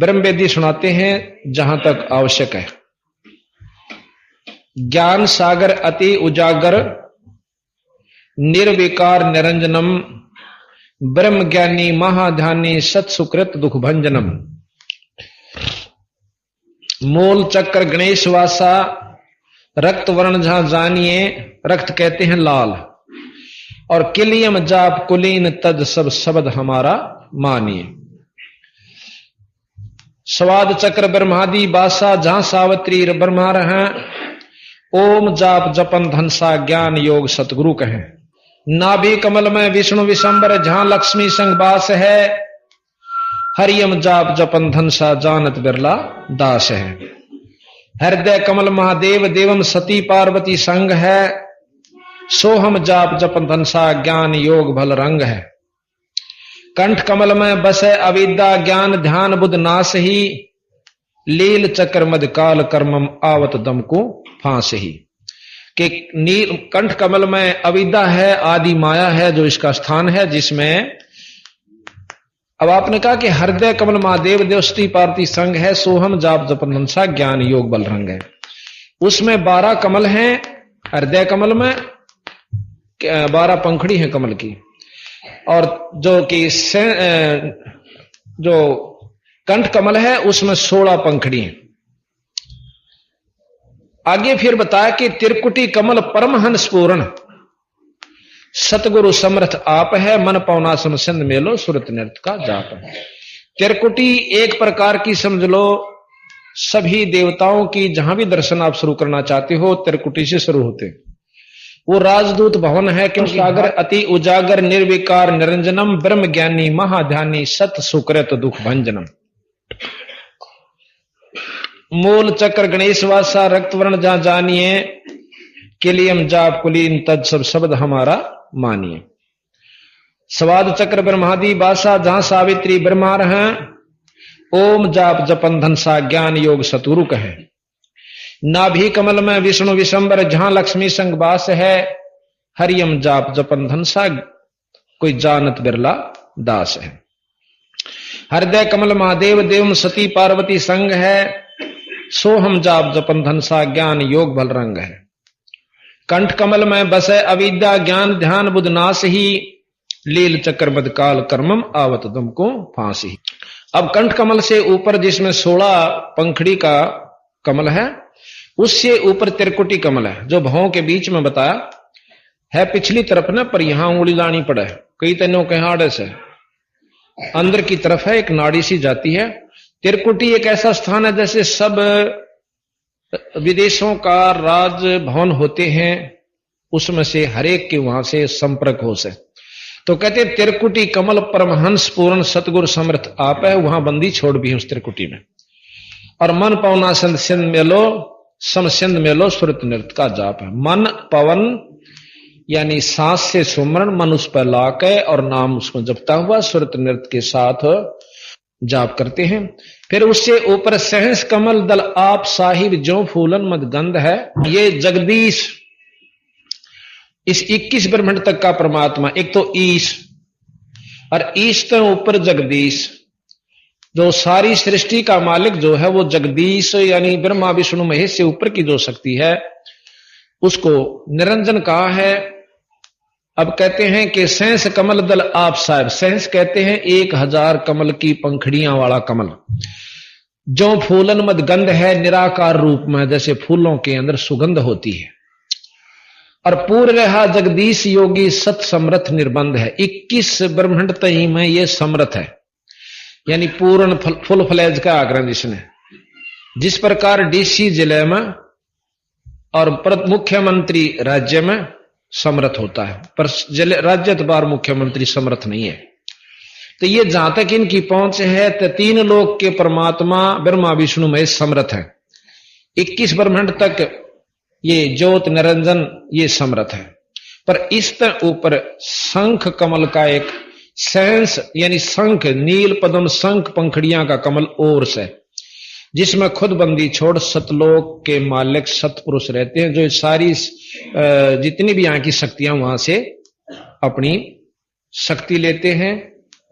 ब्रह्म वेदी सुनाते हैं जहां तक आवश्यक है। ज्ञान सागर अति उजागर निर्विकार निरंजनम ब्रह्म ज्ञानी महाध्यानी सत सुकृत दुख भंजनम। मूल चक्र गणेश वासा रक्त वर्ण जहां जानिए, रक्त कहते हैं लाल, और किलियम जाप कुलीन तज सब शब्द हमारा मानिए। स्वाद चक्र ब्रह्मादि बासा जहां सावित्री ब्रह्मा हैं, ओम जाप जपन धनसा ज्ञान योग सतगुरु कहें। नाभि कमल में विष्णु विशंबर जहां लक्ष्मी संग वास है, हरियम जाप जपन धनसा जानत बिरला दास है। हृदय कमल महादेव देवम सती पार्वती संग है, सोहम जाप जपन धनसा ज्ञान योग भल रंग है। कंठ कमल में बसे अविद्या ज्ञान ध्यान बुध नाश ही, लील चक्र मद काल कर्मम आवत दम को फांस ही। कि नील कंठ कमल में अविद्या है, आदि माया है जो इसका स्थान है, जिसमें अब आपने कहा कि हृदय कमल महादेव देवस्ती पार्वती संग है, सोहम जाप जपन धनसा ज्ञान योग बल रंग है। उसमें 12 कमल हैं। हृदय कमल में 12 पंखड़ी है कमल की, और जो कंठ कमल है उसमें 16 पंखड़ी हैं। आगे फिर बताया कि त्रिकुटी कमल परमहंस पूर्ण सतगुरु समर्थ आप है, मन पौना समसिंध मेलो सुरत नृत्य का जाप है। त्रिकुटी एक प्रकार की समझ लो सभी देवताओं की, जहां भी दर्शन आप शुरू करना चाहते हो त्रिकुटी से शुरू होते। वो राजदूत भवन है, क्योंकि सागर अति उजागर निर्विकार निरंजनम ब्रह्म ज्ञानी महाध्यानी सत सुकृत दुख भंजनम। मूल चक्र गणेश वासा रक्त वर्ण जहां जानिए, किलियम जाप कुलीन तज सब शब्द हमारा मानिए। स्वाद चक्र ब्रह्मादि बासा जहां सावित्री ब्रह्मा हैं, ओम जाप जपन धनसा ज्ञान योग सतगुरु कहे। नाभि कमल में विष्णु विशंबर जहां लक्ष्मी संग वास है, हरियम जाप जपन धनसा कोई जानत बिरला दास है। हृदय कमल महादेव देव सती पार्वती संग है, सोहम जाप जपन धनसा ज्ञान योग बल रंग है। कंठ कमल में बसे अविद्या ज्ञान ध्यान बुध नाश ही, लील चक्र मद काल कर्मम आवत दम को फांस ही। अब कंठ कमल से ऊपर जिसमें 16 पंखड़ी का कमल है, उससे ऊपर त्रिकुटी कमल है, जो भावों के बीच में बताया है पिछली तरफ ना, पर यहां उंगली लानी पड़े। कई तनों के हाड़े से अंदर की तरफ है, एक नाड़ी सी जाती है। त्रिकुटी एक ऐसा स्थान है जैसे सब विदेशों का राज भवन होते हैं, उसमें से हरेक के वहां से संपर्क हो से। तो कहते त्रिकुटी कमल परमहंस पूर्ण सतगुरु समर्थ आप है, वहां बंदी छोड़ भी है उस त्रिकुटी में। और मन पवना संत सिंध मेलो सम सिंध मेलो सुरत नृत्य का जाप है। मन पवन यानी सांस से सुमरण, मन उस पर लाके और नाम उसको जपता हुआ सुरत नृत्य के साथ जाप करते हैं। फिर उससे ऊपर सहस कमल दल आप साहिब जो फूलन मद गंध है, ये जगदीश इस 21 ब्रह्मांड तक का परमात्मा। एक तो ईश, और ईश तो ऊपर जगदीश, जो सारी सृष्टि का मालिक जो है वो जगदीश यानी ब्रह्मा विष्णु महेश से ऊपर की जो शक्ति है उसको निरंजन कहा है। अब कहते हैं कि सहस कमल दल आप साहब, सहस कहते हैं 1000 कमल की पंखड़ियां वाला कमल, जो फूलन मद गंध है निराकार रूप में, जैसे फूलों के अंदर सुगंध होती है। और पूर्ण रहा जगदीश योगी सत समर्थ निर्बंध है। 21 ब्रह्मांड तही में ये समर्थ है, यानी पूर्ण फुल फ्लैज का आग्रह जिसने। जिस प्रकार डीसी जिले में और मुख्यमंत्री राज्य में समर्थ होता है, पर राज्य बार मुख्यमंत्री समर्थ नहीं है। तो ये जहां तक इनकी पहुंच है तो 3 लोक के परमात्मा ब्रह्मा विष्णु महेश समर्थ है। 21 ब्रह्मांड तक ये ज्योत निरंजन ये समर्थ है। पर इस ऊपर शंख कमल का एक सेंस यानी शंख नील पद्म शंख पंखड़ियां का कमल और से, जिसमें खुद बंदी छोड़ सतलोक के मालिक सतपुरुष रहते हैं, जो सारी जितनी भी यहाँ की शक्तियां वहां से अपनी शक्ति लेते हैं,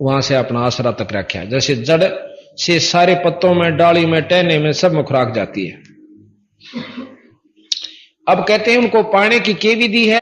वहां से अपना आसरा तक रखा है। जैसे जड़ से सारे पत्तों में, डाली में, टहने में, सब में खुराक जाती है। अब कहते हैं उनको पाने की क्या विधि है?